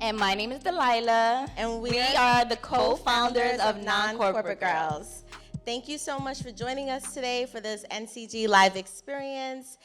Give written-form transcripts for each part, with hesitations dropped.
And my name is Delaila. And we are the co-founders of Noncorporate Girls. Thank you so much for joining us today for this NCG live experience.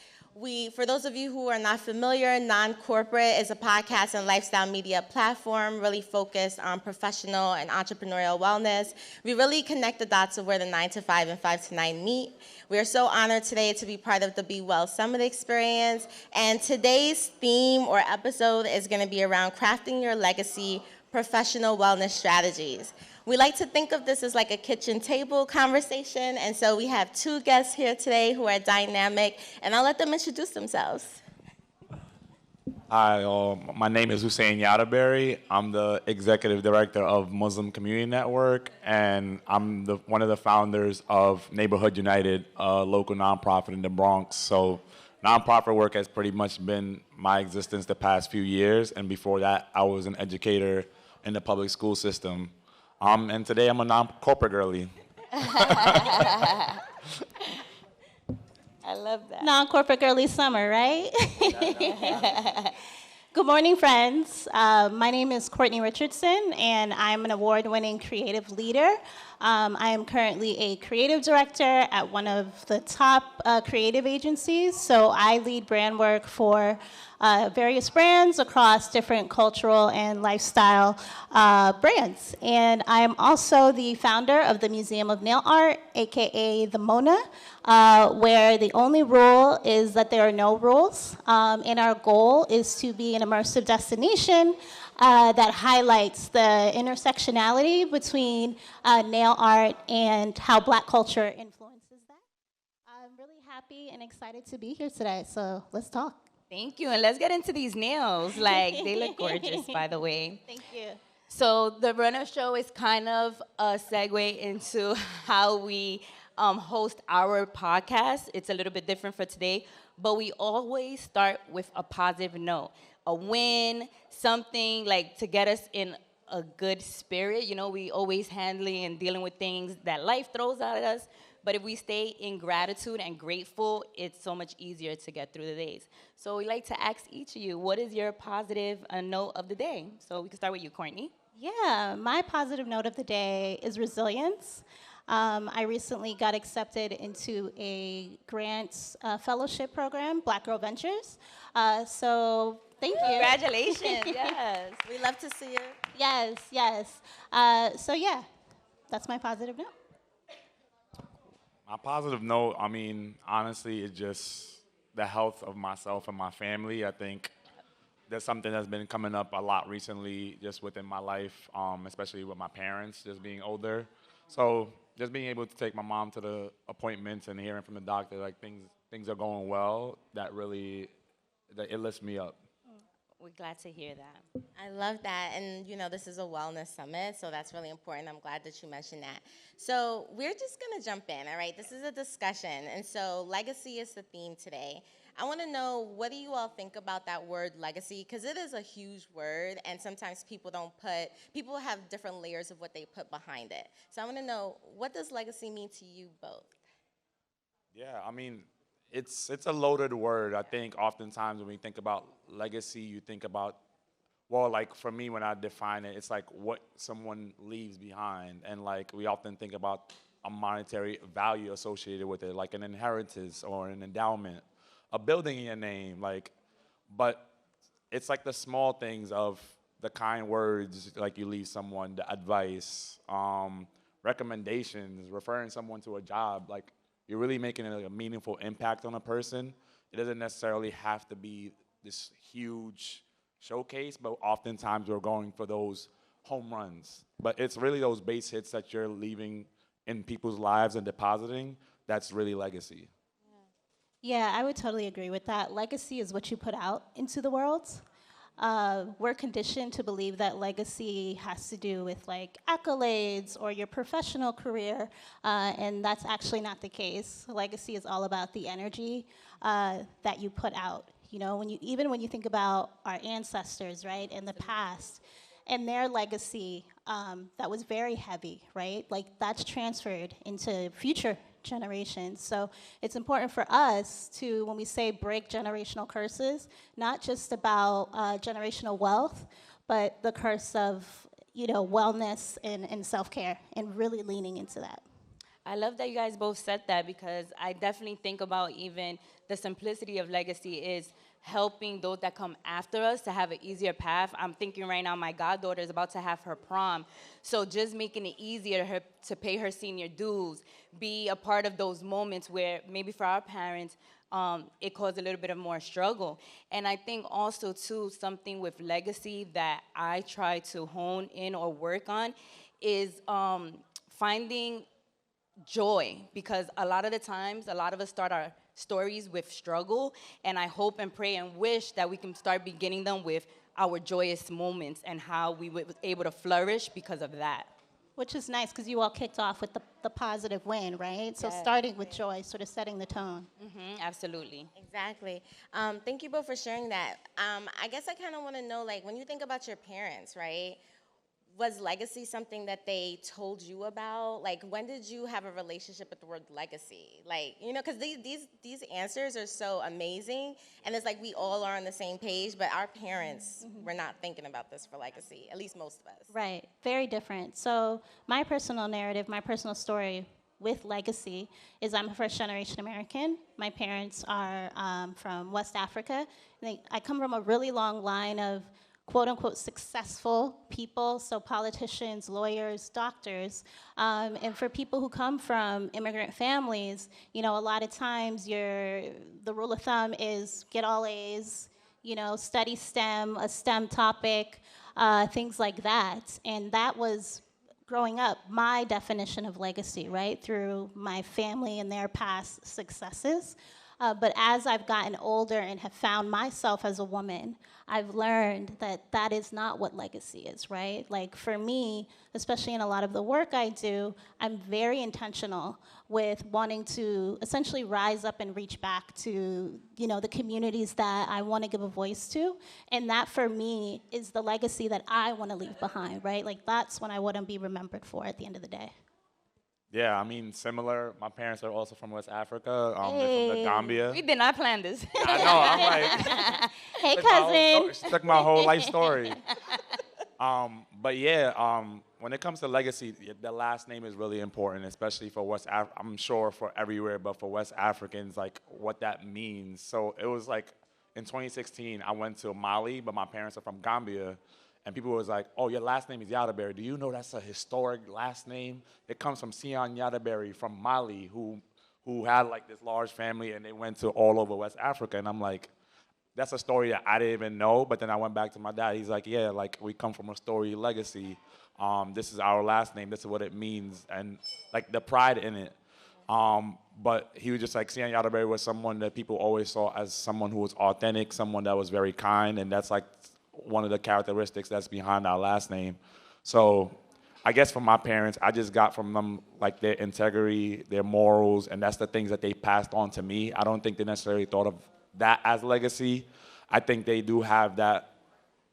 For those of you who are not familiar, Noncorporate is a podcast and lifestyle media platform really focused on professional and entrepreneurial wellness. We really connect the dots of where the 9 to 5 and 5 to 9 meet. We are so honored today to be part of the Be Well Summit experience. And today's theme or episode is going to be around crafting your legacy professional wellness strategies. We like to think of this as like a kitchen table conversation, and so we have two guests here today who are dynamic, and I'll let them introduce themselves. Hi, my name is Husein Yatabarry. I'm the executive director of Muslim Community Network, and I'm one of the founders of Neighborhood United, a local nonprofit in the Bronx. So nonprofit work has pretty much been my existence the past few years, and before that, I was an educator in the public school system. And today I'm a non-corporate girly. I love that. Non-corporate girly summer, right? Good morning, friends. My name is Courtney Richardson, and I'm an award-winning creative leader. I am currently a creative director at one of the top creative agencies, so I lead brand work for various brands across different cultural and lifestyle brands. And I'm also the founder of the Museum of Nail Art, aka the MONA, where the only rule is that there are no rules. And our goal is to be an immersive destination that highlights the intersectionality between nail art and how Black culture influences that. I'm really happy and excited to be here today, so let's talk. Thank you, and let's get into these nails. Like, they look gorgeous, by the way. Thank you. So the Runner Show is kind of a segue into how we host our podcast. It's a little bit different for today, but we always start with a positive note, a win, something like to get us in a good spirit. You know, we always handling and dealing with things that life throws at us. But if we stay in gratitude and grateful, it's so much easier to get through the days. So we like to ask each of you, what is your positive note of the day? So we can start with you, Courtney. Yeah, my positive note of the day is resilience. I recently got accepted into a grants fellowship program, Black Girl Ventures. So thank you. Congratulations, yes. We love to see you. Yes, yes. So yeah, that's my positive note. My positive note, I mean, honestly, it's just the health of myself and my family. I think that's something that's been coming up a lot recently just within my life, especially with my parents just being older. So just being able to take my mom to the appointments and hearing from the doctor, like things are going well, it lifts me up. We're glad to hear that. I love that, and you know, this is a wellness summit, so that's really important. I'm glad that you mentioned that. So we're just gonna jump in, all right? This is a discussion, and so legacy is the theme today. I wanna know, what do you all think about that word legacy? Because it is a huge word, and sometimes people have different layers of what they put behind it. So I wanna know, what does legacy mean to you both? Yeah, I mean, it's a loaded word. I think oftentimes when we think about legacy, you think about, well, like for me, when I define it, it's like what someone leaves behind. And like we often think about a monetary value associated with it, like an inheritance or an endowment, a building in your name, but it's like the small things of the kind words, like you leave someone, the advice, recommendations, referring someone to a job, like you're really making a meaningful impact on a person. It doesn't necessarily have to be this huge showcase, but oftentimes we're going for those home runs. But it's really those base hits that you're leaving in people's lives and depositing that's really legacy. Yeah, I would totally agree with that. Legacy is what you put out into the world. We're conditioned to believe that legacy has to do with like accolades or your professional career, and that's actually not the case. Legacy is all about the energy that you put out. You know, even when you think about our ancestors, right, in the past, and their legacy, that was very heavy, right? Like that's transferred into future generations. So it's important for us to, when we say break generational curses, not just about generational wealth, but the curse of, wellness and self-care, and really leaning into that. I love that you guys both said that, because I definitely think about even the simplicity of legacy is helping those that come after us to have an easier path. I'm thinking right now my goddaughter is about to have her prom, so just making it easier to pay her senior dues, be a part of those moments where maybe for our parents, it caused a little bit of more struggle. And I think also, too, something with legacy that I try to hone in or work on is finding joy, because a lot of the times, a lot of us start our stories with struggle, and I hope and pray and wish that we can start beginning them with our joyous moments and how we were able to flourish because of that. Which is nice, because you all kicked off with the positive win, right? So Yes. starting with joy, sort of setting the tone. Absolutely. Exactly. Thank you both for sharing that. I guess I kind of want to know, like, when you think about your parents, right? Was legacy something that they told you about? Like, when did you have a relationship with the word legacy? Like, because these answers are so amazing, and it's like we all are on the same page, but our parents were not thinking about this for legacy, at least most of us. Right, very different. So my personal narrative, my personal story with legacy is I'm a first-generation American. My parents are from West Africa. I come from a really long line of quote-unquote successful people, so politicians, lawyers, doctors. And for people who come from immigrant families, a lot of times the rule of thumb is get all A's, study STEM, a STEM topic, things like that. And that was, growing up, my definition of legacy, right, through my family and their past successes. But as I've gotten older and have found myself as a woman, I've learned that that is not what legacy is, right? Like for me, especially in a lot of the work I do, I'm very intentional with wanting to essentially rise up and reach back to, the communities that I want to give a voice to. And that for me is the legacy that I want to leave behind, right? Like that's what I want to be remembered for at the end of the day. Yeah, I mean, similar. My parents are also from West Africa. They're from the Gambia. We did not plan this. I know, I'm like, Hey, cousin. She took my whole life story. But yeah, when it comes to legacy, the last name is really important, especially for West I'm sure for everywhere, but for West Africans, like what that means. So it was like in 2016, I went to Mali, but my parents are from Gambia. And people was like, oh, your last name is Yatabarry. Do you know that's a historic last name? It comes from Sion Yatabarry from Mali, who had like this large family, and they went to all over West Africa. And I'm like, that's a story that I didn't even know. But then I went back to my dad. He's like, yeah, like we come from a storied legacy. This is our last name. This is what it means. And like the pride in it. But he was just like, Sion Yatabarry was someone that people always saw as someone who was authentic, someone that was very kind. And that's like one of the characteristics that's behind our last name. So I guess from my parents, I just got from them like their integrity, their morals, and that's the things that they passed on to me. I don't think they necessarily thought of that as legacy. I think they do have that,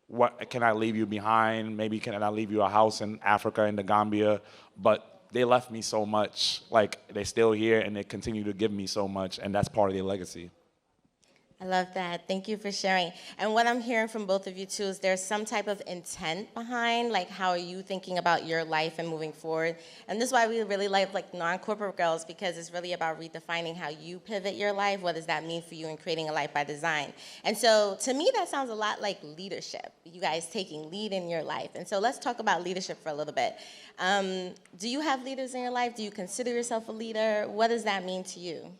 what can I leave you behind? Maybe can I leave you a house in Africa, in the Gambia? But they left me so much. Like they're still here and they continue to give me so much, and that's part of their legacy. I love that. Thank you for sharing. And what I'm hearing from both of you, too, is there's some type of intent behind, like, how are you thinking about your life and moving forward? And this is why we really like Non-Corporate Girls, because it's really about redefining how you pivot your life. What does that mean for you in creating a life by design? And so, to me, that sounds a lot like leadership, you guys taking lead in your life. And so let's talk about leadership for a little bit. Do you have leaders in your life? Do you consider yourself a leader? What does that mean to you?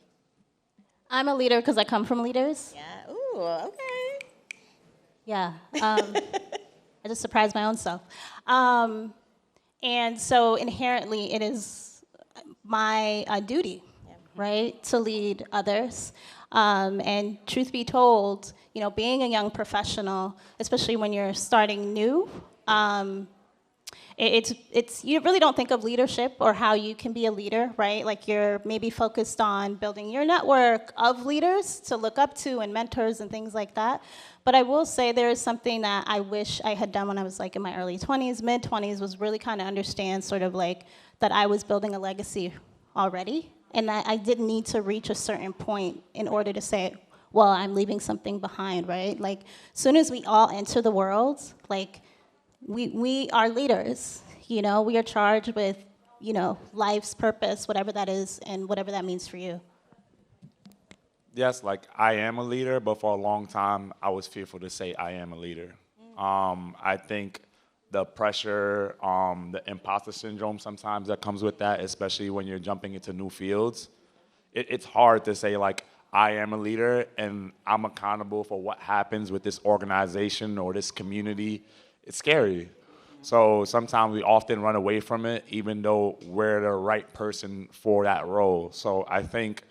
I'm a leader because I come from leaders. Yeah, ooh, okay. Yeah, I just surprised my own self. And so inherently it is my duty, right, to lead others. And truth be told, being a young professional, especially when you're starting new, it's you really don't think of leadership or how you can be a leader, right? Like you're maybe focused on building your network of leaders to look up to and mentors and things like that. But I will say there is something that I wish I had done when I was like in my early 20s, mid 20s, was really kind of understand sort of like that I was building a legacy already, and that I didn't need to reach a certain point in order to say, well, I'm leaving something behind, right? Like, as soon as we all enter the world, like, we are leaders. We are charged with, life's purpose, whatever that is, and whatever that means for you. Yes, like I am a leader, but for a long time, I was fearful to say I am a leader. I think the pressure, the imposter syndrome sometimes that comes with that, especially when you're jumping into new fields, it's hard to say like, I am a leader and I'm accountable for what happens with this organization or this community. It's scary. So sometimes we often run away from it, even though we're the right person for that role. So I think,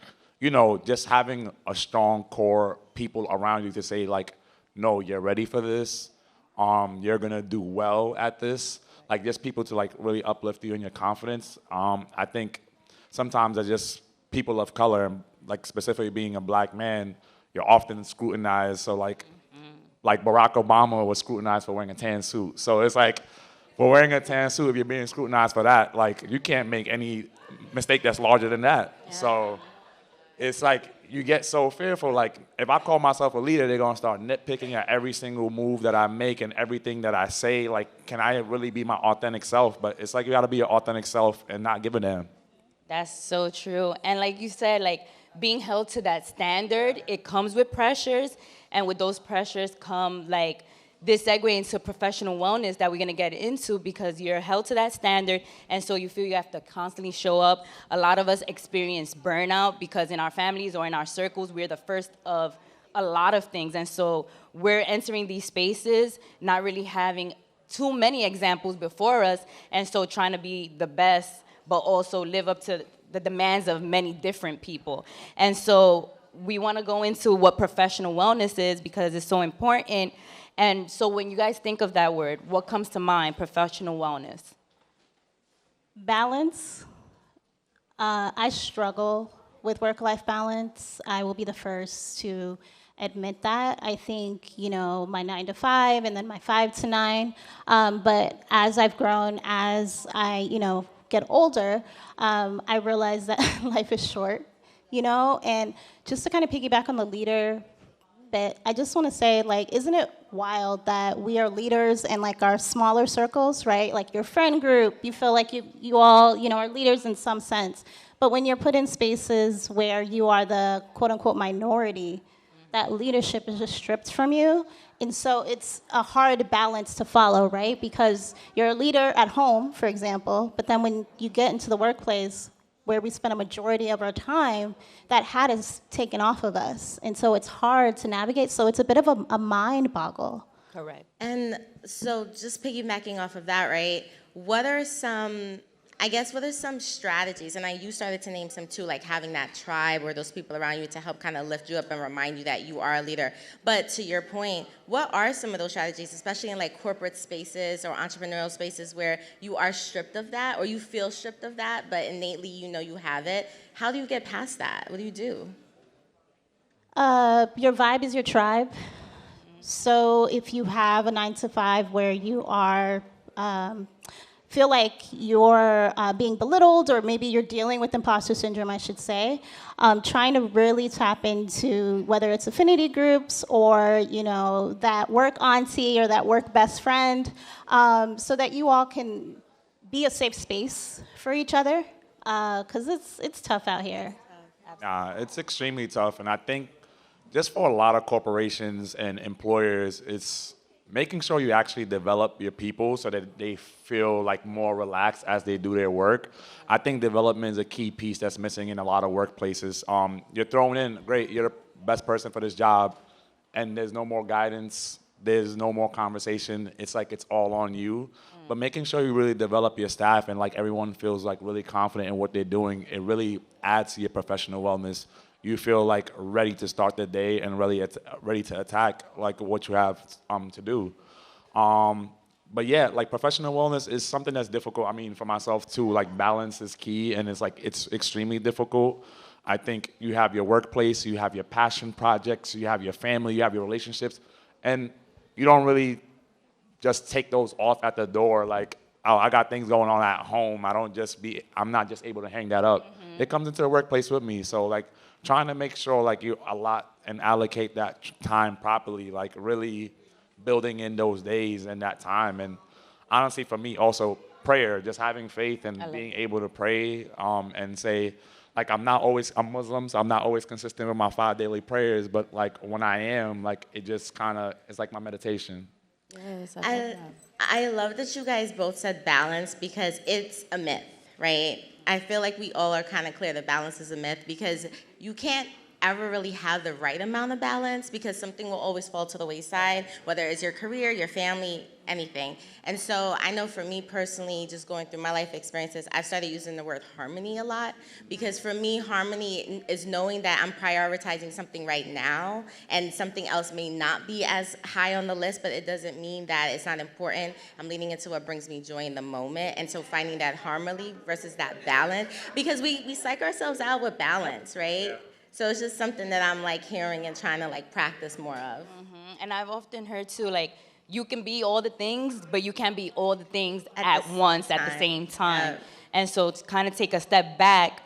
just having a strong core people around you to say like, no, you're ready for this. You're gonna do well at this. Like just people to like really uplift you in your confidence. I think sometimes as just people of color, like specifically being a black man, you're often scrutinized. So like Barack Obama was scrutinized for wearing a tan suit. So it's like, for wearing a tan suit, if you're being scrutinized for that, like you can't make any mistake that's larger than that. Yeah. So it's like you get so fearful. Like if I call myself a leader, they're gonna start nitpicking at every single move that I make and everything that I say. Like, can I really be my authentic self? But it's like you gotta be your authentic self and not give a damn. That's so true. And like you said, like being held to that standard, it comes with pressures. And with those pressures come like this segue into professional wellness that we're gonna get into, because you're held to that standard, and so you feel you have to constantly show up. A lot of us experience burnout because in our families or in our circles, we're the first of a lot of things. And so we're entering these spaces not really having too many examples before us, and so trying to be the best, but also live up to the demands of many different people. And so we wanna go into what professional wellness is because it's so important. And so when you guys think of that word, what comes to mind, professional wellness? Balance. I struggle with work-life balance. I will be the first to admit that. I think, my 9 to 5 and then my 5 to 9. But as I've grown, as I, get older, I realize that life is short, and just to kind of piggyback on the leader bit, I just want to say, like, isn't it wild that we are leaders in like our smaller circles, right? Like your friend group, you feel like you all, are leaders in some sense. But when you're put in spaces where you are the quote unquote minority, that leadership is just stripped from you. And so it's a hard balance to follow, right? Because you're a leader at home, for example, but then when you get into the workplace, where we spend a majority of our time, that hat is taken off of us. And so it's hard to navigate. So it's a bit of a mind boggle. Correct. And so just piggybacking off of that, right, what are some strategies, and you started to name some too, like having that tribe or those people around you to help kind of lift you up and remind you that you are a leader. But to your point, what are some of those strategies, especially in like corporate spaces or entrepreneurial spaces where you are stripped of that or you feel stripped of that, but innately you have it? How do you get past that? What do you do? Your vibe is your tribe. So if you have a 9 to 5 where you are feel like you're being belittled, or maybe you're dealing with imposter syndrome, I should say, trying to really tap into whether it's affinity groups or, that work auntie or that work best friend, so that you all can be a safe space for each other, because it's tough out here. It's extremely tough, and I think just for a lot of corporations and employers, it's making sure you actually develop your people so that they feel like more relaxed as they do their work. I think development is a key piece that's missing in a lot of workplaces. You're thrown in, great, you're the best person for this job, and there's no more guidance, there's no more conversation. It's like it's all on you. But making sure you really develop your staff and like everyone feels like really confident in what they're doing, it really adds to your professional wellness. You feel like ready to start the day and really ready to attack like what you have to do. But yeah, like professional wellness is something that's difficult. I mean, for myself too, like balance is key, and it's extremely difficult. I think you have your workplace, you have your passion projects, you have your family, you have your relationships, and you don't really just take those off at the door like, oh, I got things going on at home. I'm not just able to hang that up. It comes into the workplace with me. So like, trying to make sure like you allot and allocate that time properly, like really building in those days and that time. And honestly, for me, also prayer, just having faith and love being able to pray and say, like, I'm Muslim, so I'm not always consistent with my 5 daily prayers, but like when I am, like, it just kind of, it's like my meditation. Yes, I love that you guys both said balance because it's a myth, right? I feel like we all are kind of clear that balance is a myth because you can't ever really have the right amount of balance because something will always fall to the wayside, whether it's your career, your family, anything. And so I know for me personally, just going through my life experiences, I've started using the word harmony a lot because for me, harmony is knowing that I'm prioritizing something right now and something else may not be as high on the list, but it doesn't mean that it's not important. I'm leaning into what brings me joy in the moment. And so finding that harmony versus that balance, because we psych ourselves out with balance, right? So it's just something that I'm like hearing and trying to like practice more of. And I've often heard too, like, you can be all the things, but you can't be all the things at once, at the same time. Yeah. And so to kind of take a step back,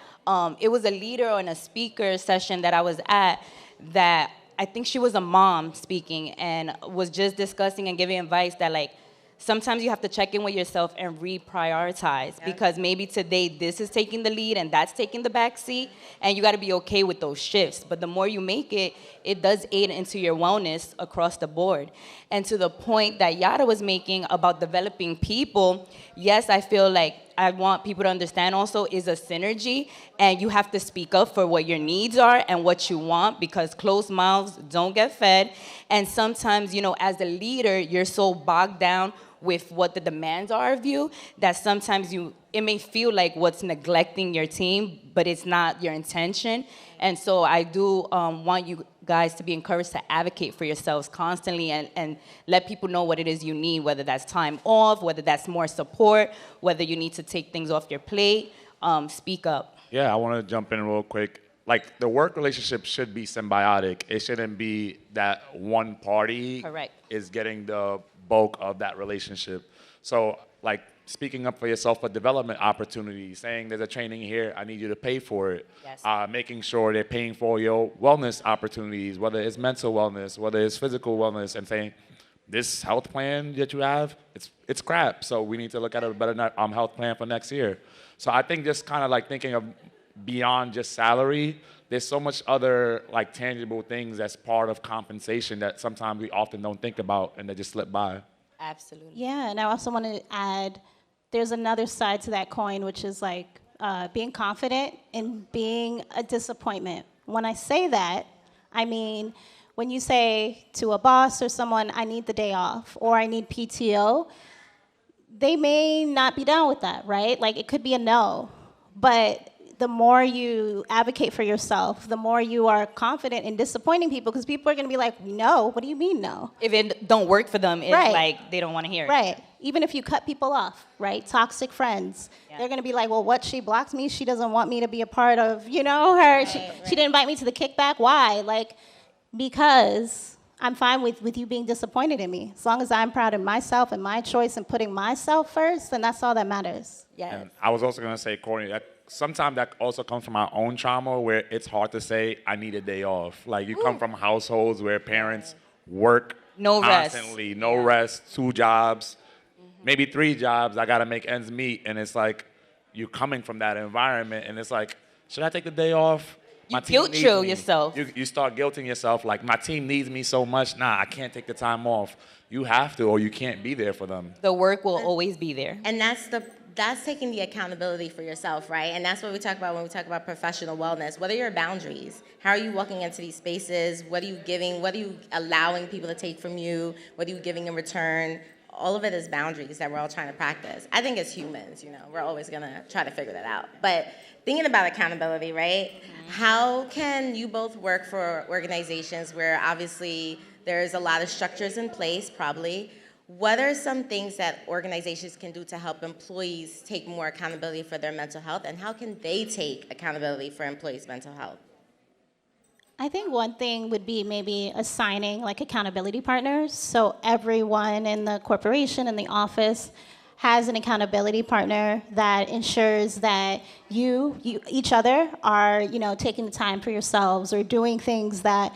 it was a leader and a speaker session that I was at that I think she was a mom speaking and was just discussing and giving advice that, like, sometimes you have to check in with yourself and reprioritize because maybe today this is taking the lead and that's taking the back seat, and you got to be okay with those shifts. But the more you make it, it does aid into your wellness across the board. And to the point that Yara was making about developing people, yes, I feel like I want people to understand also is a synergy, and you have to speak up for what your needs are and what you want because closed mouths don't get fed. And sometimes, you know, as a leader, you're so bogged down with what the demands are of you that sometimes it may feel like what's neglecting your team, but it's not your intention. And so I do want you guys to be encouraged to advocate for yourselves constantly and let people know what it is you need, whether that's time off, whether that's more support, whether you need to take things off your plate. Speak up. Yeah, I want to jump in real quick. Like, the work relationship should be symbiotic. It shouldn't be that one party is getting the bulk of that relationship. So, like, speaking up for yourself for development opportunities, saying there's a training here, I need you to pay for it. Yes. Making sure they're paying for your wellness opportunities, whether it's mental wellness, whether it's physical wellness, and saying, this health plan that you have, it's crap. So we need to look at a better health plan for next year. So I think just kind of like thinking of beyond just salary, there's so much other like tangible things that's part of compensation that sometimes we often don't think about and they just slip by. Absolutely. Yeah, and I also want to add, there's another side to that coin, which is like being confident in being a disappointment. When I say that, I mean, when you say to a boss or someone, I need the day off, or I need PTO, they may not be down with that, right? Like, it could be a no, but the more you advocate for yourself, the more you are confident in disappointing people, because people are going to be like, no, what do you mean no? If it don't work for them, it's like they don't want to hear it. Right. Even if you cut people off, right? Toxic friends. Yeah. They're going to be like, well, what? She blocked me. She doesn't want me to be a part of, you know, her. She didn't invite me to the kickback. Why? Like, because I'm fine with you being disappointed in me. As long as I'm proud of myself and my choice and putting myself first, then that's all that matters. Yeah. And I was also going to say, Courtney, that sometimes that also comes from our own trauma where it's hard to say, I need a day off. Like, you come from households where parents work constantly, no rest, 2 jobs, maybe 3 jobs. I got to make ends meet. And it's like, you're coming from that environment and it's like, should I take the day off? You guilt trip yourself. You start guilting yourself like, my team needs me so much. Nah, I can't take the time off. You have to, or you can't be there for them. The work will always be there. And that's taking the accountability for yourself, right? And that's what we talk about when we talk about professional wellness. What are your boundaries? How are you walking into these spaces? What are you giving? What are you allowing people to take from you? What are you giving in return? All of it is boundaries that we're all trying to practice. I think as humans, you know, we're always gonna try to figure that out. But thinking about accountability, right? How can you both work for organizations where obviously there's a lot of structures in place, probably? What are some things that organizations can do to help employees take more accountability for their mental health, and how can they take accountability for employees' mental health? I think one thing would be maybe assigning like accountability partners. So everyone in the corporation, in the office, has an accountability partner that ensures that you each other are, taking the time for yourselves or doing things that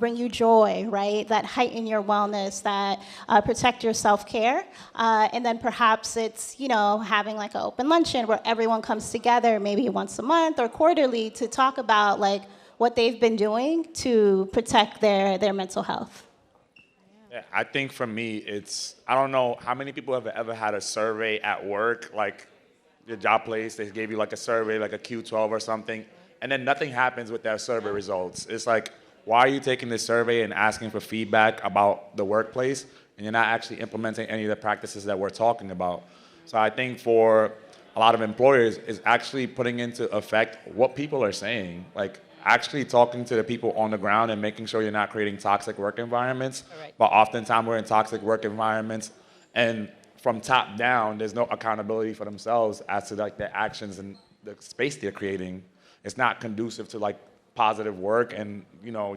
bring you joy, right? That heighten your wellness, that protect your self-care. And then perhaps it's, having like an open luncheon where everyone comes together maybe once a month or quarterly to talk about like what they've been doing to protect their mental health. Yeah, I think for me, I don't know how many people have ever had a survey at work, like your job place, they gave you like a survey, like a Q12 or something, and then nothing happens with their survey results. It's like, why are you taking this survey and asking for feedback about the workplace, and you're not actually implementing any of the practices that we're talking about? So I think for a lot of employers, is actually putting into effect what people are saying, like actually talking to the people on the ground and making sure you're not creating toxic work environments. Correct. But oftentimes we're in toxic work environments, and from top down, there's no accountability for themselves as to like their actions and the space they're creating. It's not conducive to like positive work and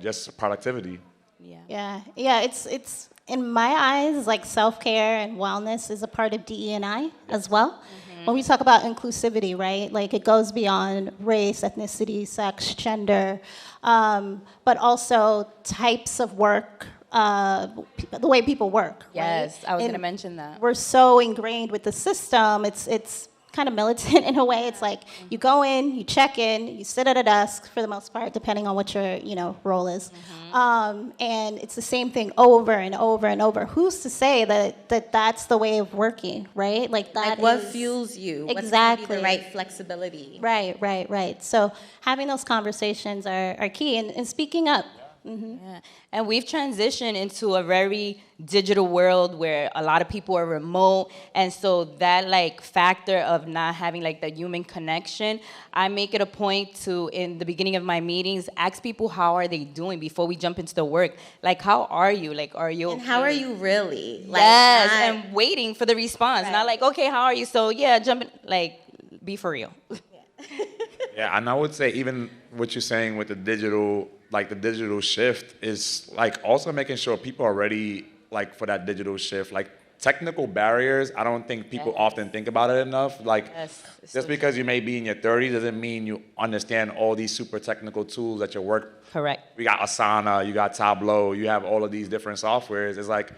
just productivity. Yeah. It's in my eyes, like self-care and wellness is a part of DE&I as well. Mm-hmm. When we talk about inclusivity, right? Like it goes beyond race, ethnicity, sex, gender, but also types of work, the way people work. Yes, right? I was going to mention that. We're so ingrained with the system. It's kind of militant in a way. It's like you go in, you check in, you sit at a desk for the most part, depending on what your role is, and it's the same thing over and over and over. Who's to say that that's the way of working, right? Like that. Like what fuels you? Exactly. What's the right flexibility? Right. So having those conversations are key, and speaking up. Mm-hmm. Yeah. And we've transitioned into a very digital world where a lot of people are remote, and so that like factor of not having like the human connection, I make it a point to, in the beginning of my meetings, ask people how are they doing before we jump into the work. Like, how are you? Like, are you? And how are you really? Like, yes, and waiting for the response. Right. Not like, okay, how are you? So yeah, jump in. Like, be for real. Yeah, and I would say even what you're saying with the digital shift is like also making sure people are ready like for that digital shift. Like technical barriers, I don't think people often think about it enough. Like just because you may be in your 30s doesn't mean you understand all these super technical tools at your work. Correct. We got Asana, you got Tableau, you have all of these different softwares. It's like,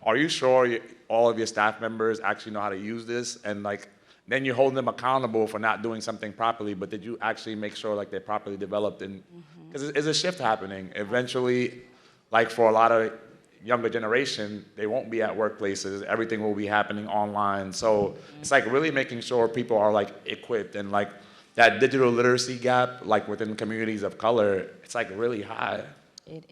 are you sure all of your staff members actually know how to use this? And like, then you hold them accountable for not doing something properly, but did you actually make sure like they're properly developed? And because it's a shift happening. Eventually, like for a lot of younger generation, they won't be at workplaces. Everything will be happening online. So it's like really making sure people are like equipped, and like that digital literacy gap, like within communities of color, it's like really high.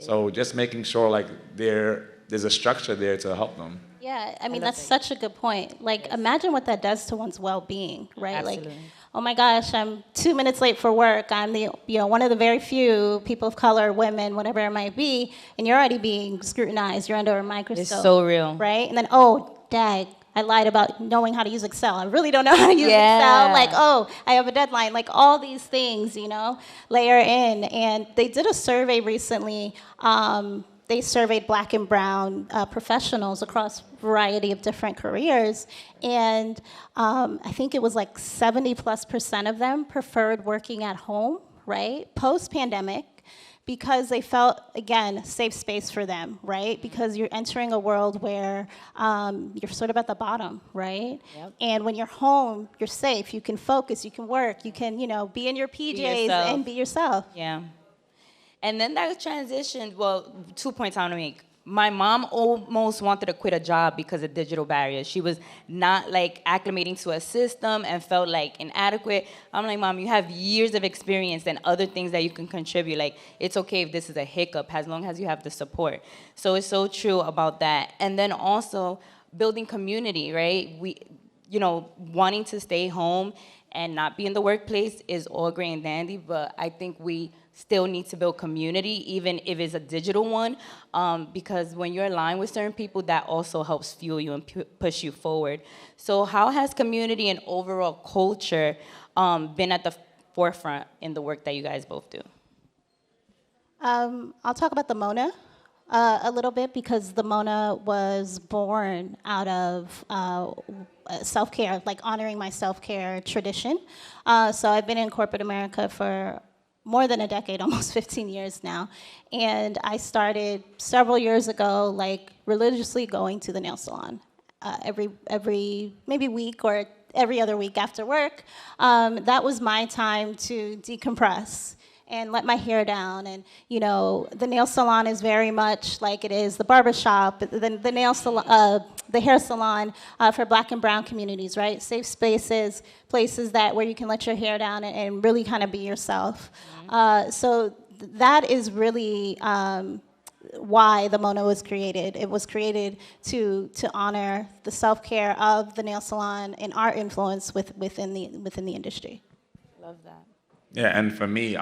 So just making sure like there's a structure there to help them. Yeah, I mean, that's such a good point. Like, imagine what that does to one's well-being, right? Absolutely. Like, oh my gosh, I'm 2 minutes late for work. I'm one of the very few people of color, women, whatever it might be, and you're already being scrutinized. You're under a microscope. It's so real. Right? And then, oh, dag, I lied about knowing how to use Excel. I really don't know how to use Excel. Like, oh, I have a deadline. Like, all these things, layer in. And they did a survey recently. They surveyed Black and brown professionals across a variety of different careers, and I think it was like 70+% of them preferred working at home, right, post-pandemic, because they felt, again, safe space for them, right, because you're entering a world where you're sort of at the bottom, right, and when you're home, you're safe, you can focus, you can work, you can, be in your PJs and be yourself. Yeah. And then that transitioned, 2 points I want to make. My mom almost wanted to quit a job because of digital barriers. She was not like acclimating to a system and felt like inadequate. I'm like, Mom, you have years of experience and other things that you can contribute. Like, it's okay if this is a hiccup as long as you have the support. So it's so true about that. And then also building community, right? Wanting to stay home and not be in the workplace is all great and dandy, but I think we still need to build community, even if it's a digital one, because when you're aligned with certain people, that also helps fuel you and push you forward. So how has community and overall culture been at the forefront in the work that you guys both do? I'll talk about the Mona A little bit, because the Mona was born out of self-care, like honoring my self-care tradition. So I've been in corporate America for more than a decade, almost 15 years now. And I started several years ago, like religiously going to the nail salon every maybe week or every other week after work. That was my time to decompress and let my hair down. And, you know, the nail salon is very much like it is the barbershop, the hair salon for Black and brown communities, right? Safe spaces, places where you can let your hair down and really kind of be yourself. So that is really why the Mona was created. It was created to honor the self-care of the nail salon and our influence within the industry. Love that. Yeah, and for me,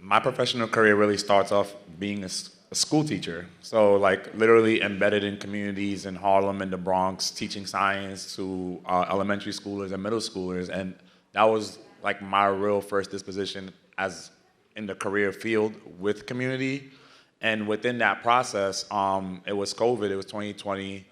my professional career really starts off being a school teacher. So like literally embedded in communities in Harlem and the Bronx, teaching science to elementary schoolers and middle schoolers. And that was like my real first disposition as in the career field with community. And within that process, it was COVID, it was 2020.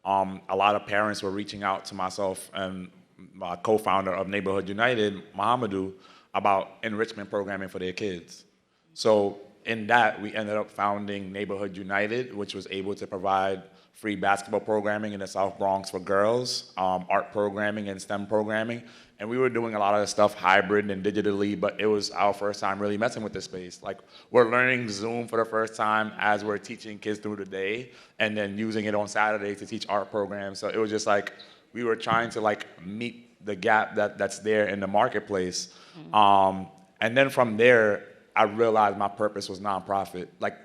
A lot of parents were reaching out to myself and my co-founder of Neighborhood United, Mohamedou, about enrichment programming for their kids. So in that, we ended up founding Neighborhood United, which was able to provide free basketball programming in the South Bronx for girls, art programming and STEM programming. And we were doing a lot of the stuff hybrid and digitally, but it was our first time really messing with this space. Like, we're learning Zoom for the first time as we're teaching kids through the day, and then using it on Saturdays to teach art programs. So it was just like, we were trying to like meet the gap that's there in the marketplace. And then from there, I realized my purpose was nonprofit. Like,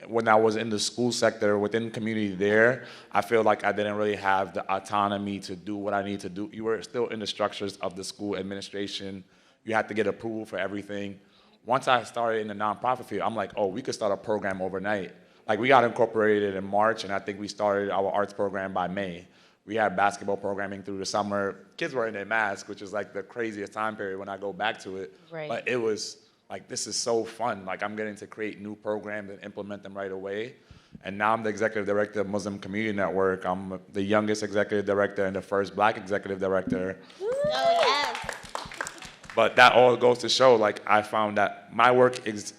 when I was in the school sector, within community there, I feel like I didn't really have the autonomy to do what I need to do. You were still in the structures of the school administration. You had to get approval for everything. Once I started in the nonprofit field, I'm like, oh, we could start a program overnight. Like, we got incorporated in March, and I think we started our arts program by May. We had basketball programming through the summer. Kids were in their masks, which is like the craziest time period when I go back to it. Right. But it was like, this is so fun. Like, I'm getting to create new programs and implement them right away. And now I'm the executive director of Muslim Community Network. I'm the youngest executive director and the first Black executive director. Oh, yes. But that all goes to show, like, I found that my work is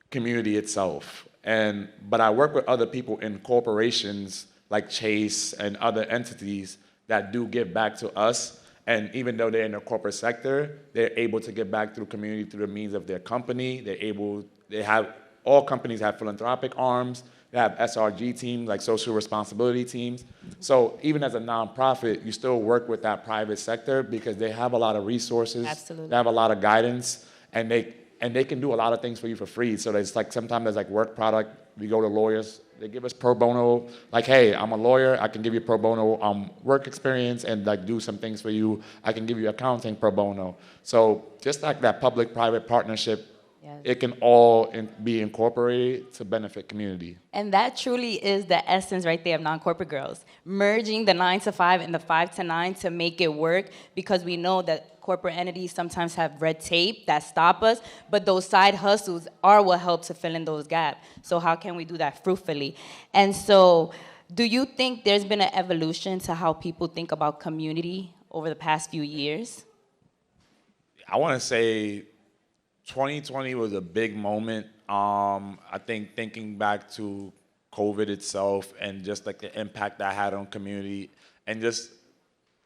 community itself. But I work with other people in corporations like Chase and other entities that do give back to us. And even though they're in the corporate sector, they're able to give back through community through the means of their company. All companies have philanthropic arms. They have SRG teams, like social responsibility teams. So even as a nonprofit, you still work with that private sector because they have a lot of resources. Absolutely. They have a lot of guidance, and they can do a lot of things for you for free. So there's like, sometimes there's like work product. We go to lawyers. They give us pro bono, like, hey, I'm a lawyer, I can give you pro bono work experience and like do some things for you. I can give you accounting pro bono. So just like that public-private partnership, Yes. it can all be incorporated to benefit community. And that truly is the essence right there of non-corporate girls. Merging the 9 to 5 and the 5 to 9 to make it work, because we know that corporate entities sometimes have red tape that stop us, but those side hustles are what help to fill in those gaps. So how can we do that fruitfully? And so do you think there's been an evolution to how people think about community over the past few years? I want to say 2020 was a big moment. I think thinking back to COVID itself and just like the impact that had on community, and just,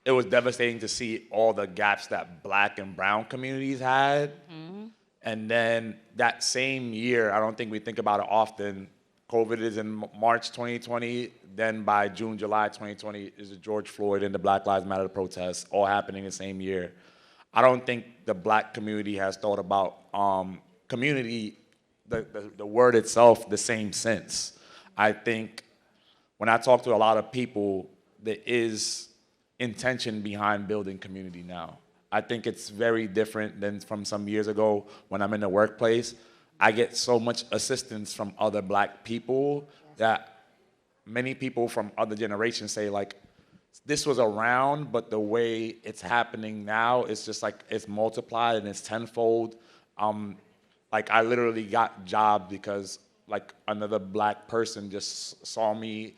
it was devastating to see all the gaps that Black and brown communities had. Mm-hmm. And then that same year, I don't think we think about it often, COVID is in March 2020, then by June, July 2020 is the George Floyd and the Black Lives Matter protests, all happening the same year. I don't think the Black community has thought about community, the word itself, the same sense. I think when I talk to a lot of people, there is intention behind building community now. I think it's very different than from some years ago when I'm in the workplace. I get so much assistance from other Black people that many people from other generations say, like, this was around, but the way it's happening now, it's just like, it's multiplied and it's tenfold. Like, I literally got jobs because like another black person just saw me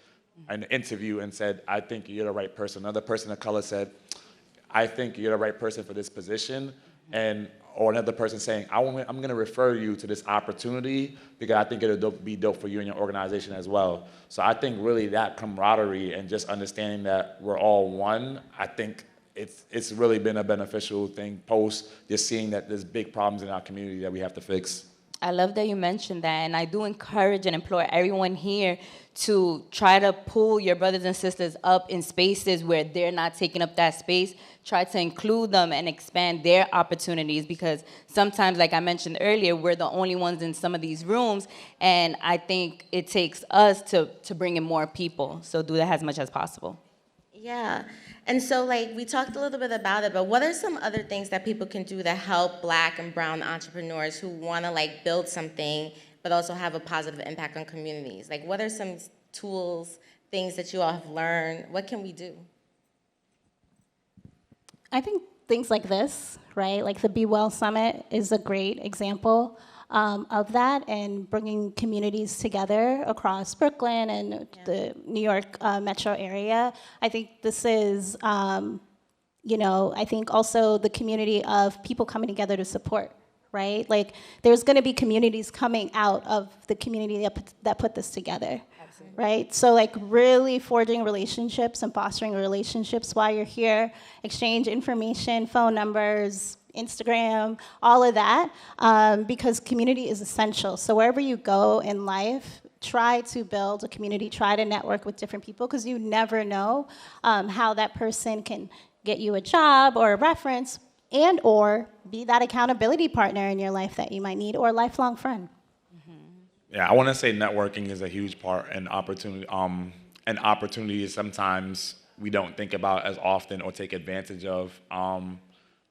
in an interview and said, I think you're the right person. Another person of color said, I think you're the right person for this position. Or another person saying, I'm going to refer you to this opportunity because I think it'll be dope for you and your organization as well. So I think really that camaraderie and just understanding that we're all one, I think it's really been a beneficial thing post just seeing that there's big problems in our community that we have to fix. I love that you mentioned that, and I do encourage and implore everyone here to try to pull your brothers and sisters up in spaces where they're not taking up that space. Try to include them and expand their opportunities, because sometimes, like I mentioned earlier, we're the only ones in some of these rooms, and I think it takes us to bring in more people. So do that as much as possible. Yeah, and so like we talked a little bit about it, but what are some other things that people can do to help Black and brown entrepreneurs who want to like build something but also have a positive impact on communities? Like what are some tools, things that you all have learned? What can we do? I think things like this, right? Like the Bewell Summit is a great example of that, and bringing communities together across Brooklyn and the New York metro area. I think this is, I think also the community of people coming together to support, right? Like there's going to be communities coming out of the community that put this together. Absolutely. Right? So like really forging relationships and fostering relationships while you're here, exchange information, phone numbers, Instagram, all of that, because community is essential. So wherever you go in life, try to build a community, try to network with different people, because you never know how that person can get you a job or a reference and or be that accountability partner in your life that you might need, or a lifelong friend. Yeah, I want to say networking is a huge part and opportunity. And opportunities sometimes we don't think about as often or take advantage of.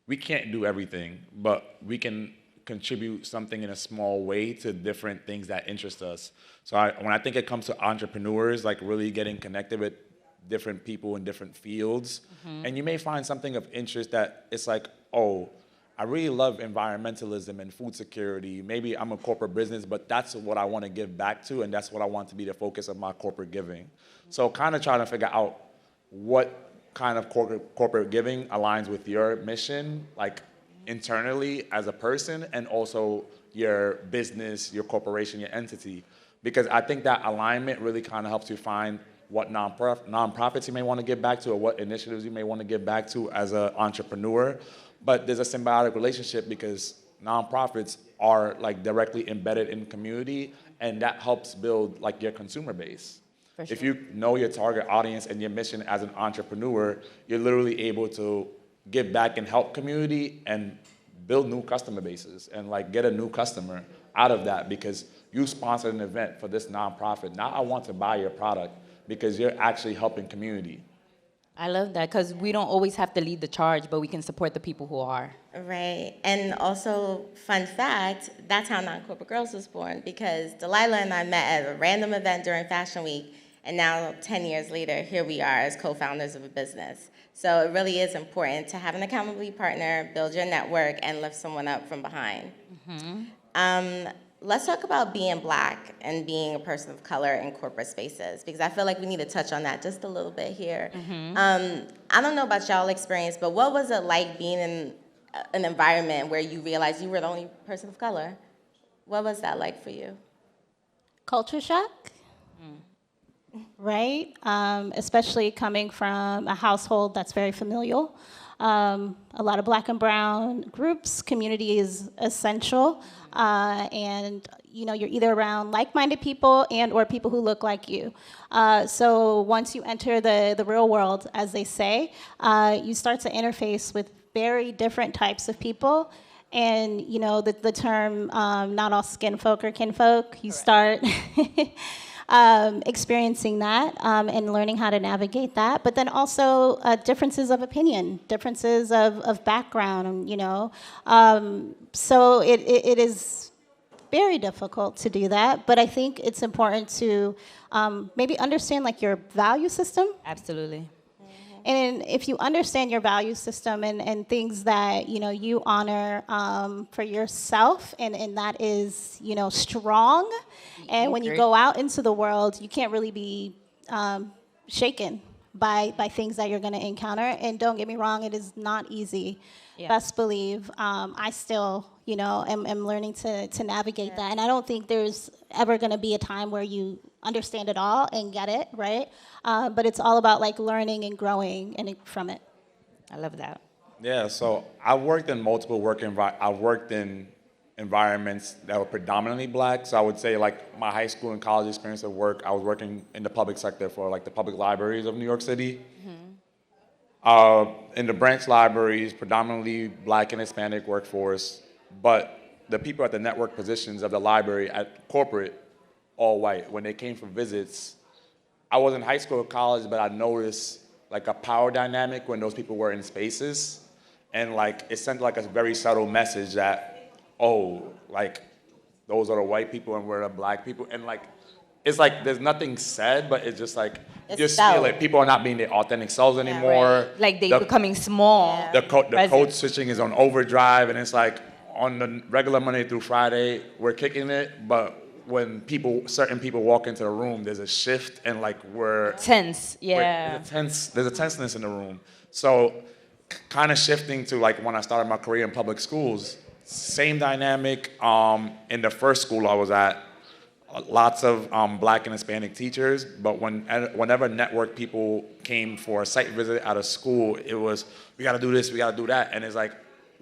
We can't do everything, but we can contribute something in a small way to different things that interest us. So when I think it comes to entrepreneurs, like really getting connected with different people in different fields, and you may find something of interest that it's like, oh, I really love environmentalism and food security. Maybe I'm a corporate business, but that's what I want to give back to, and that's what I want to be the focus of my corporate giving. So kind of trying to figure out what kind of corporate giving aligns with your mission, like internally as a person, and also your business, your corporation, your entity. Because I think that alignment really kind of helps you find what nonprofits you may want to give back to, or what initiatives you may want to give back to as an entrepreneur. But there's a symbiotic relationship because nonprofits are like directly embedded in community, and that helps build like your consumer base. Sure. If you know your target audience and your mission as an entrepreneur, you're literally able to give back and help community and build new customer bases and like get a new customer out of that because you sponsored an event for this nonprofit. Now I want to buy your product because you're actually helping community. I love that, because we don't always have to lead the charge, but we can support the people who are. Right, and also, fun fact, that's how Non-Corporate Girls was born, because Delaila and I met at a random event during Fashion Week, and now 10 years later, here we are as co-founders of a business. So it really is important to have an accountability partner, build your network, and lift someone up from behind. Let's talk about being Black and being a person of color in corporate spaces, because I feel like we need to touch on that just a little bit here. I don't know about y'all experience, but what was it like being in an environment where you realized you were the only person of color? What was that like for you? Culture shock, right? Especially coming from a household that's very familial. A lot of Black and brown groups, community is essential, and you're either around like-minded people and or people who look like you. So once you enter the real world, as they say, you start to interface with very different types of people. And the term not all skin folk are kinfolk, you start experiencing that and learning how to navigate that, but then also differences of opinion, differences of background, so it is very difficult to do that, but I think it's important to maybe understand like your value system. Absolutely. And if you understand your value system and things that, you honor for yourself, and that is, strong, and when you go out into the world, you can't really be shaken by things that you're going to encounter. And don't get me wrong, it is not easy. Yeah. Best believe I still, am learning to navigate that. And I don't think there's ever going to be a time where you understand it all and get it, right? But it's all about like learning and growing from it. I love that. Yeah, so I worked in multiple I've worked in environments that were predominantly black. So I would say like my high school and college experience of work, I was working in the public sector for like the public libraries of New York City. In the branch libraries, predominantly black and Hispanic workforce, but the people at the network positions of the library at corporate, all white. When they came for visits, I was in high school or college, but I noticed like a power dynamic when those people were in spaces, and like it sent like a very subtle message that, oh, like those are the white people and we're the black people, and like it's like there's nothing said, but it's just like you just feel it. People are not being their authentic selves anymore. Right. Like they're becoming small. Yeah. The code switching is on overdrive, and it's like on the regular Monday through Friday we're kicking it, but when certain people walk into the room, there's a shift, and like we're tense. Yeah. There's a tenseness in the room. So kind of shifting to like when I started my career in public schools, same dynamic. In the first school I was at, lots of black and Hispanic teachers, but whenever network people came for a site visit at a school, it was, we gotta do this, we gotta do that, and it's like,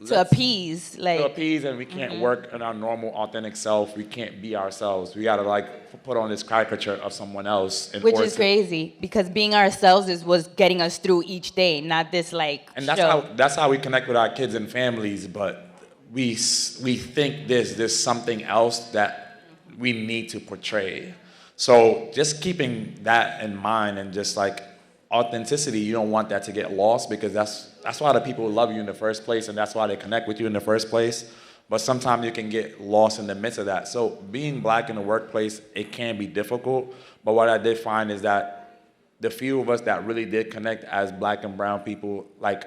to appease, and we can't work in our normal, authentic self. We can't be ourselves. We gotta like put on this caricature of someone else. Which is crazy, because being ourselves was getting us through each day, not this like. And that's how we connect with our kids and families. But we think there's something else that we need to portray. So just keeping that in mind, and just like authenticity, you don't want that to get lost, because that's why the people love you in the first place, and that's why they connect with you in the first place. But sometimes you can get lost in the midst of that. So being black in the workplace, it can be difficult. But what I did find is that the few of us that really did connect as black and brown people, like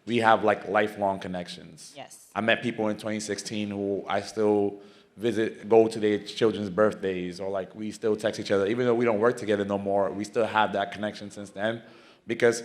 we have like lifelong connections. Yes. I met people in 2016 who I still go to their children's birthdays, or like we still text each other. Even though we don't work together no more, we still have that connection since then, because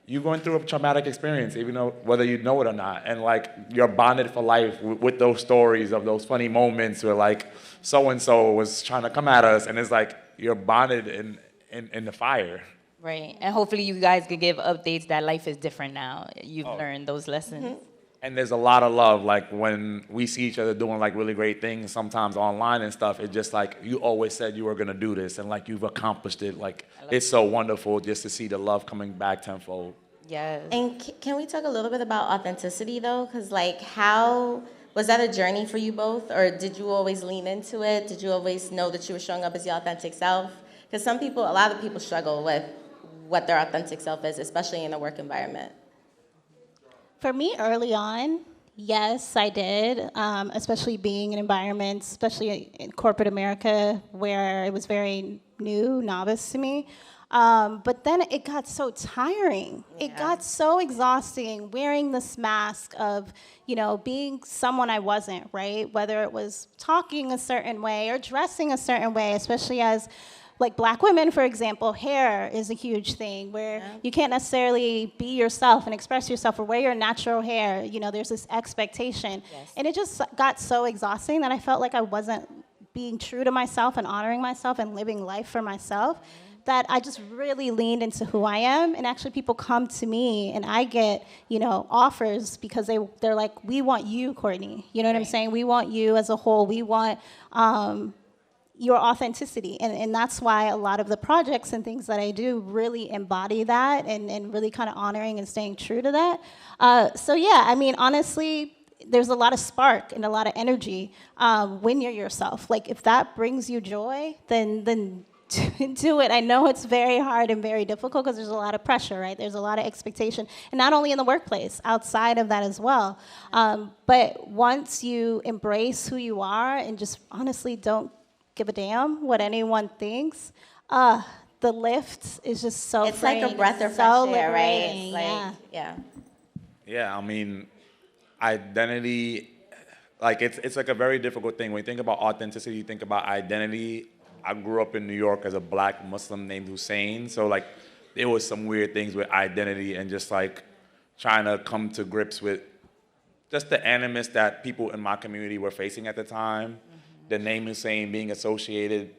you're going through a traumatic experience, even though whether you know it or not, and like you're bonded for life with those stories of those funny moments where like so-and-so was trying to come at us, and it's like you're bonded in the fire. Right, and hopefully you guys could give updates that life is different now. You've learned those lessons. And there's a lot of love, like when we see each other doing like really great things, sometimes online and stuff, it's just like, you always said you were gonna do this, and like you've accomplished it. Like it's so wonderful just to see the love coming back tenfold. Yes. And can we talk a little bit about authenticity though? Because like how, was that a journey for you both? Or did you always lean into it? Did you always know that you were showing up as your authentic self? Because a lot of people struggle with what their authentic self is, especially in a work environment. For me, early on, yes, I did, especially being in environments, especially in corporate America, where it was very new, novice to me. But then it got so tiring. Yeah. It got so exhausting, wearing this mask of, being someone I wasn't, right? Whether it was talking a certain way or dressing a certain way, especially as like black women, for example, hair is a huge thing where you can't necessarily be yourself and express yourself or wear your natural hair. There's this expectation. Yes. And it just got so exhausting that I felt like I wasn't being true to myself and honoring myself and living life for myself, that I just really leaned into who I am. And actually people come to me and I get, offers because they're like, we want you, Courtney. You know what I'm saying? We want you as a whole. We want your authenticity. And that's why a lot of the projects and things that I do really embody that and really kind of honoring and staying true to that. So yeah, I mean, honestly, there's a lot of spark and a lot of energy when you're yourself. Like if that brings you joy, then do it. I know it's very hard and very difficult because there's a lot of pressure, right? There's a lot of expectation, and not only in the workplace, outside of that as well. But once you embrace who you are and just honestly don't give a damn what anyone thinks, the lift is just so It's freeing. like a breath of It's fresh so air, right? liberating, It's like, yeah. yeah. Yeah, I mean, identity, like it's like a very difficult thing. When you think about authenticity, you think about identity. I grew up in New York as a black Muslim named Husein, so like there was some weird things with identity and just like trying to come to grips with just the animus that people in my community were facing at the time. The name Husein being associated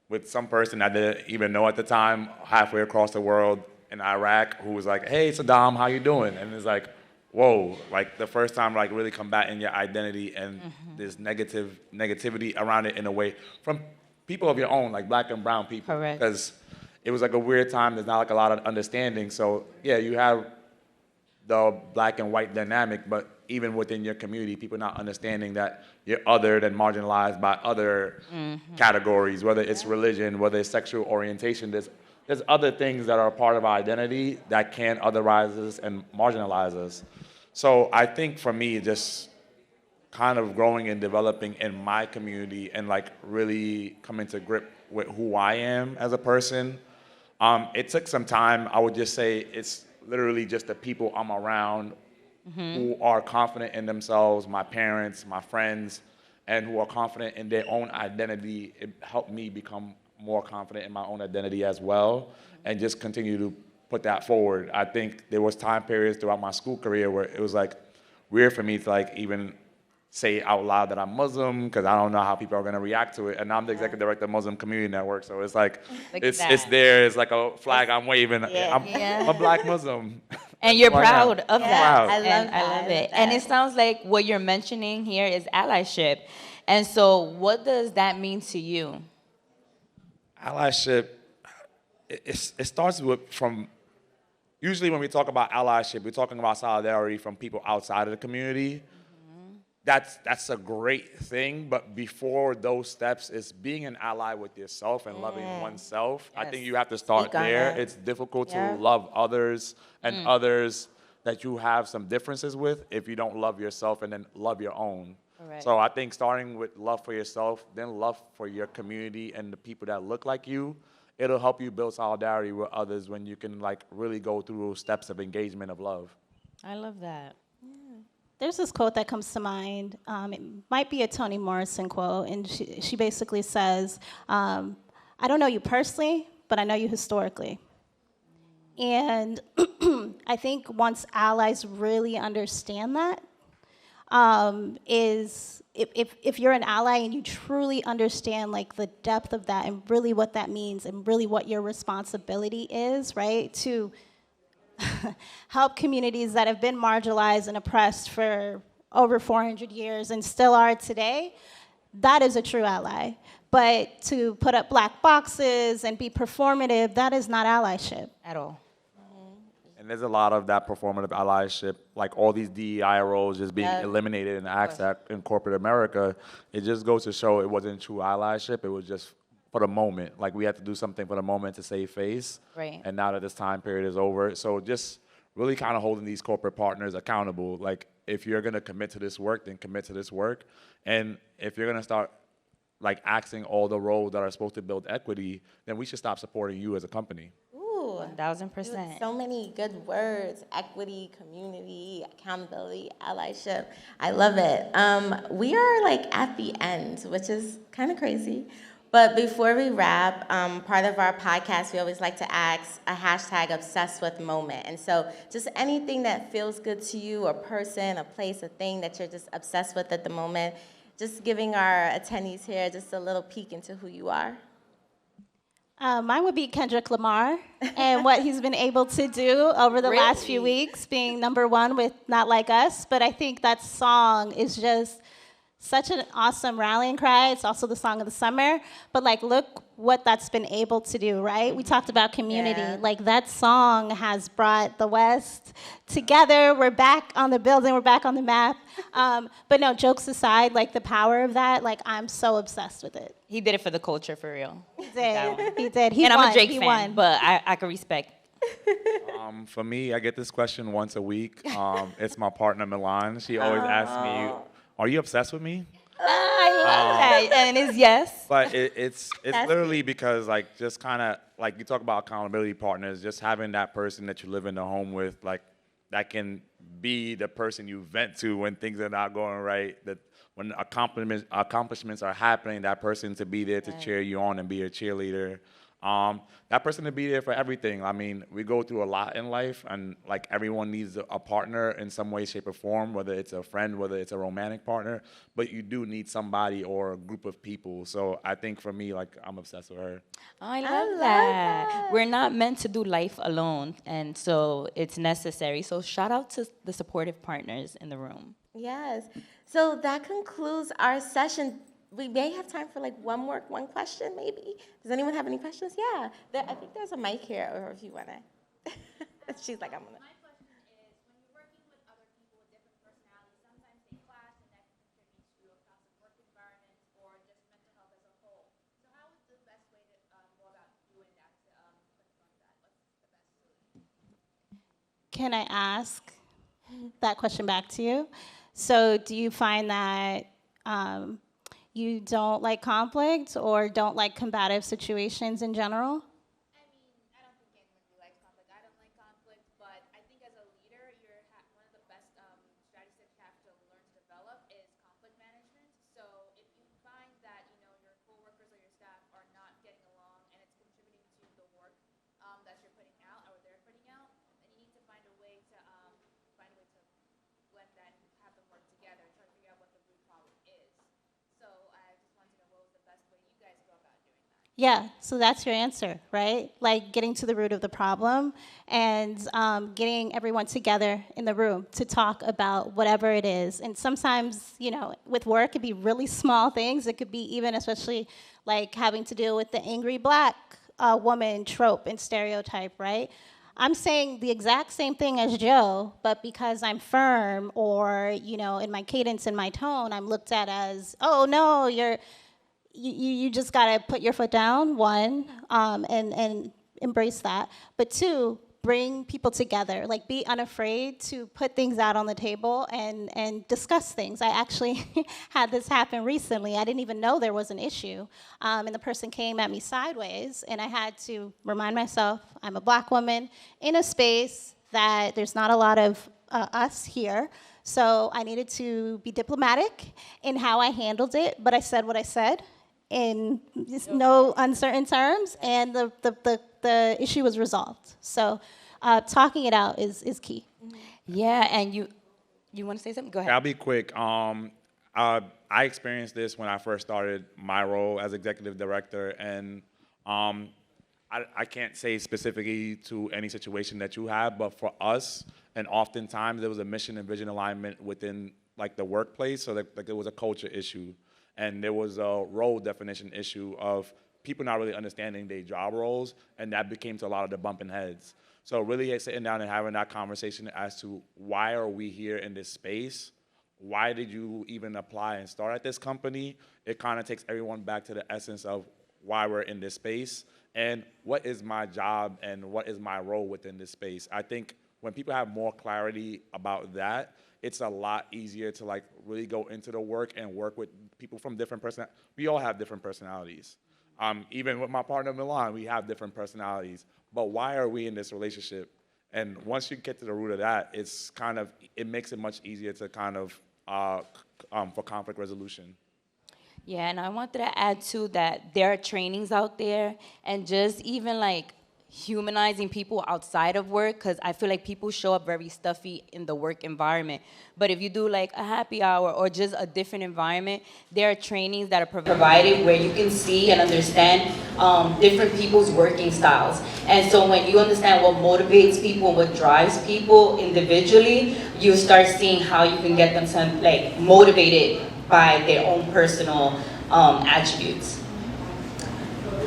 with some person I didn't even know at the time, halfway across the world in Iraq, who was like, "Hey, Saddam, how you doing?" And it's like, whoa, like the first time like really combating your identity and this negativity around it in a way from people of your own, like black and brown people. Correct. Because it was like a weird time, there's not like a lot of understanding. So yeah, you have the black and white dynamic, but even within your community, people not understanding that you're othered and marginalized by other categories, whether it's religion, whether it's sexual orientation. There's other things that are part of our identity that can otherize us and marginalize us. So I think for me, just kind of growing and developing in my community and like really coming to grip with who I am as a person, it took some time. I would just say it's literally just the people I'm around who are confident in themselves, my parents, my friends, and who are confident in their own identity. It helped me become more confident in my own identity as well, and just continue to put that forward. I think there was time periods throughout my school career where it was like weird for me to like even say out loud that I'm Muslim because I don't know how people are going to react to it. And I'm the executive director of Muslim Community Network, so it's like it's there. It's like a flag I'm waving. I'm a black Muslim. And you're Why proud not? of I'm that. proud. I love And that. I love it. And it sounds like what you're mentioning here is allyship. And so what does that mean to you? Allyship, it starts from, usually when we talk about allyship, we're talking about solidarity from people outside of the community. That's a great thing, but before those steps, it's being an ally with yourself and loving oneself. I think you have to start Speak on there. that. It's difficult Yeah. to love others and others that you have some differences with if you don't love yourself and then love your own. Correct. So I think starting with love for yourself, then love for your community and the people that look like you, it'll help you build solidarity with others when you can like really go through steps of engagement of love. I love that. There's this quote that comes to mind. It might be a Toni Morrison quote, and she basically says, I don't know you personally, but I know you historically. And I think once allies really understand that, is if you're an ally and you truly understand like the depth of that and really what that means and really what your responsibility is, right, to help communities that have been marginalized and oppressed for over 400 years and still are today, that is a true ally. But to put up black boxes and be performative, that is not allyship. At all. And there's a lot of that performative allyship, like all these DEI roles just being eliminated in the Acts Act in corporate America. It just goes to show it wasn't true allyship. It was just for the moment. Like we had to do something for the moment to save face. Right. And now that this time period is over, so just really kind of holding these corporate partners accountable. Like if you're gonna commit to this work, then commit to this work. And if you're gonna start like axing all the roles that are supposed to build equity, then we should stop supporting you as a company. Ooh. 1,000%. So many good words: equity, community, accountability, allyship. I love it. We are like at the end, which is kind of crazy. But before we wrap, part of our podcast, we always like to ask a hashtag obsessed with moment. And so just anything that feels good to you, a person, a place, a thing that you're just obsessed with at the moment, just giving our attendees here just a little peek into who you are. Mine would be Kendrick Lamar and what he's been able to do over the last few Really? weeks, being #1 with Not Like Us. But I think that song is just such an awesome rallying cry. It's also the song of the summer. But like, look what that's been able to do, right? We talked about community. Yeah. Like that song has brought the West together. We're back on the building. We're back on the map. But no, jokes aside, like the power of that, like I'm so obsessed with it. He did it for the culture, for real. He That did. one. He did. He And won. I'm a Drake He fan, won. but I can respect. For me, I get this question once a week. It's my partner, Milan. She always asks me, are you obsessed with me? I that. And it's yes. But it's That's literally because like just kind of like you talk about accountability partners, just having that person that you live in the home with, like that can be the person you vent to when things are not going right. That when accomplishments are happening, that person to be there to cheer you on and be a cheerleader. That person to be there for everything. I mean, we go through a lot in life, and like everyone needs a partner in some way, shape, or form, whether it's a friend, whether it's a romantic partner, but you do need somebody or a group of people. So I think for me, like, I'm obsessed with her. I love that. We're not meant to do life alone, and so it's necessary. So shout out to the supportive partners in the room. Yes. So that concludes our session. We may have time for like one question, maybe. Does anyone have any questions? Yeah. I think there's a mic here, or if you want to. She's like, I'm going to. My question is, when you're working with other people with different personalities, sometimes they clash and that can contribute to a toxic work environment or just mental health as a whole. So how is the best way to go about doing that, to confront that? What's the best solution? Can I ask that question back to you? So do you find that you don't like conflict or don't like combative situations in general? I mean, I don't think anyone really likes conflict. I don't like conflict, but I think as a leader, one of the best strategies that you have to learn to develop is conflict management. So if you find that your coworkers or your staff are not getting along and it's contributing to the work that you're putting out or they're putting out, then you need to find a way to blend that and have them work together and try to figure out what the root problem is. So I just wanted to know what was the best way you guys go about doing that. Yeah, so that's your answer, right? Like getting to the root of the problem and getting everyone together in the room to talk about whatever it is. And sometimes, with work, it could be really small things. It could be even especially like having to deal with the angry black woman trope and stereotype, right? I'm saying the exact same thing as Joe, but because I'm firm or, in my cadence and my tone, I'm looked at as, oh, no, you just got to put your foot down, one, and embrace that. But two, bring people together. Like, be unafraid to put things out on the table and discuss things. I actually had this happen recently. I didn't even know there was an issue. And the person came at me sideways, and I had to remind myself, I'm a black woman in a space that there's not a lot of us here. So I needed to be diplomatic in how I handled it, but I said what I said in no uncertain terms, and the issue was resolved. So talking it out is key. Yeah, and you want to say something? Go ahead. I'll be quick. I experienced this when I first started my role as executive director, and I can't say specifically to any situation that you have, but for us, and oftentimes there was a mission and vision alignment within like the workplace, so that like, it was a culture issue. And there was a role definition issue of people not really understanding their job roles, and that became to a lot of the bumping heads. So really sitting down and having that conversation as to why are we here in this space? Why did you even apply and start at this company? It kind of takes everyone back to the essence of why we're in this space and what is my job and what is my role within this space. I think when people have more clarity about that, it's a lot easier to like really go into the work and work with people from different personalities. We all have different personalities. Even with my partner Milan, we have different personalities. But why are we in this relationship? And once you get to the root of that, it makes it much easier to kind of for conflict resolution. Yeah, and I wanted to add too that there are trainings out there, and just even like humanizing people outside of work, because I feel like people show up very stuffy in the work environment. But if you do like a happy hour or just a different environment, there are trainings that are provided where you can see and understand different people's working styles. And so when you understand what motivates people and what drives people individually, you start seeing how you can get them to like motivated by their own personal attributes.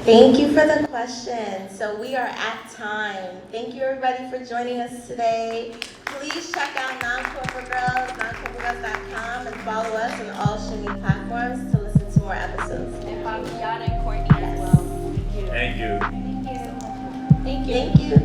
Thank you for the question. So we are at time. Thank you everybody for joining us today. Please check out Non-Corporate Girls, noncorporategirls.com, and follow us on all streaming platforms to listen to more episodes. And follow Ayanna and Courtney as well. Thank you. Thank you. Thank you.